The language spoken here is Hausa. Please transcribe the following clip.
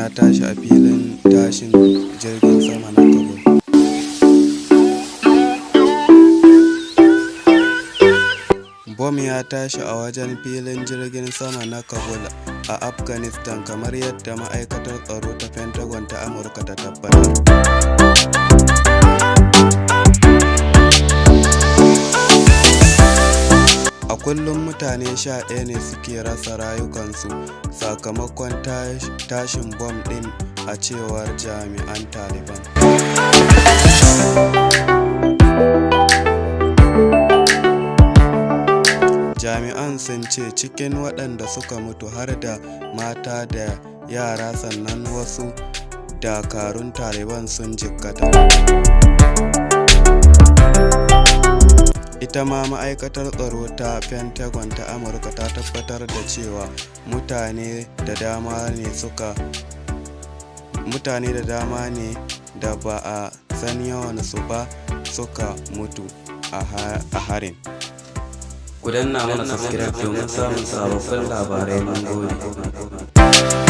ya tashi a filin tashin jirgin sama na Kabul. Bom ya tashi a wajen filin jirgin sama na Kabul a Afghanistan, kamar yadda ma'aikatar tsaro ta Pentagon ta Amurka ta tabbatar. A kullum mutane 11 ne suke rasa rayukansu sakamakon tashin bom ɗin, a cewar jami'an Taliban. Jami'an sun ce cikin waɗanda suka mutu har da mata da yara, sannan wasu dakarun Taliban sun jikkata. Ita ma ma'aikatar tsaro ta Pentagon ta Amurka ta tabbatar da cewa mutane da dama ne da ba a san yawansu ba suka mutu a harin. Ku danna mana subscribe domin samun sababbin labarai. Mun gode.